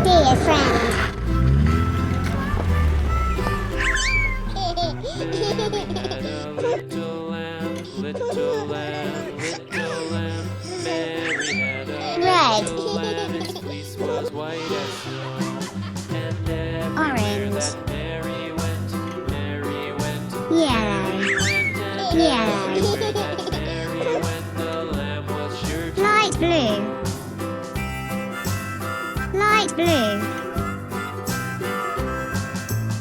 Dear friend. Little lamb, little lamb, little lamb. Mary had a Red. little lamb. Its fleece was white as snow. And everywhere Orange. that Mary went, Yellow. and Yellow. everywhere that Mary went, the lamb was sure to Light blue. Light blue.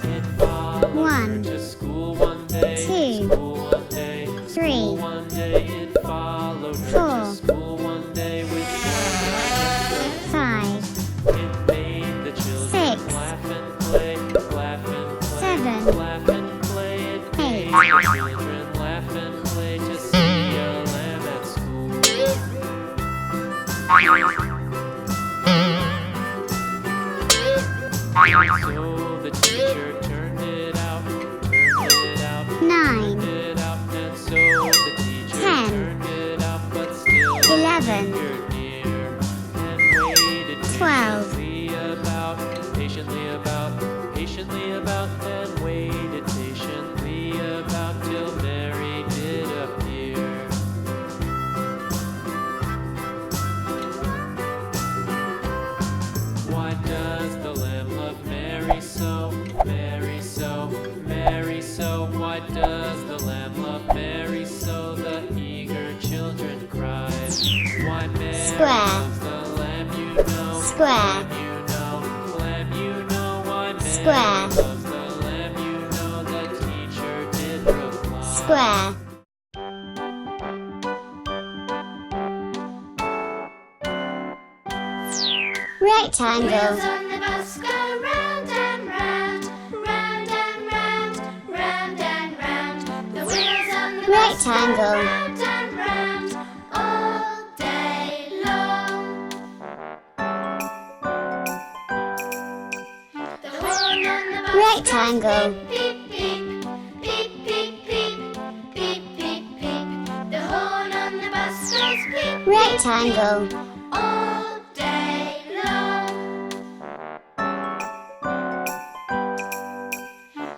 It followed One. her to school one day. Two. School one day. Three. School one day. It followed her Four. to school one day with one. 5. It made the children 6. laugh and play, laugh and play, 7. laugh and play. It 8. made the children laugh and play to see a lamb at school. So the teacher turned it out, 9. and so the teacher 10. turned it out, but still 11. lingered near and waited 12. patiently about, and waited patiently about till Mary did appear. Why does the lamb love Mary so? Mary so, Mary so. Why does the lamb love Mary so? The eager children cried. Why Mary Square. loves the lamb, you know. Square. Lamb, you know. Why Mary Square. loves the lamb, you know. The teacher did reply. Square. Rectangle. Wheels on the bus go round and round, round and round, round and round. The wheels on the bus go Rectangle. round and round all day long. The horn on the bus Rectangle. goes beep, beep, beep, beep, beep, beep, beep, beep. The horn on the bus goes beep, Rectangle. all day long.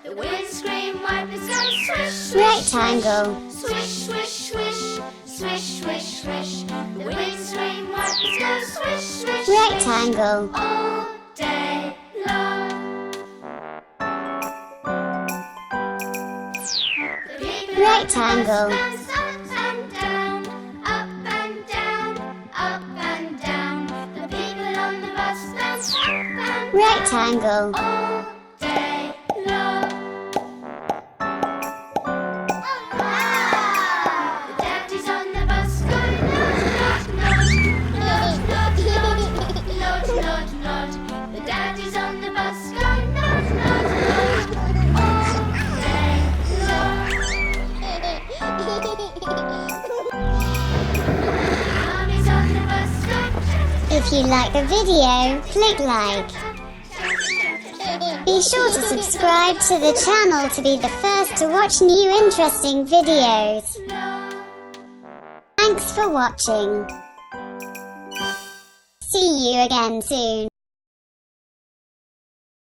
The windscreen wipers go swish, swish, Rectangle. swish, swish, swish, swish, swish, swish. The windscreen wipers go swish, swish, swish, Rectangle. all day long. The people Rectangle. on the bus bounce up and down, up and down, up and down. The people on the bus bounce up and down Rectangle. all day long. The daddies on the bus go nod, nod, nod, nod, nod, nod, nod, nod. The daddies on the bus go nod, nod, nod, all day long. Mommies on the bus go If you like the video, click like. Be sure to subscribe to the channel to be the first to watch new interesting videos. Thanks for watching. See you again soon.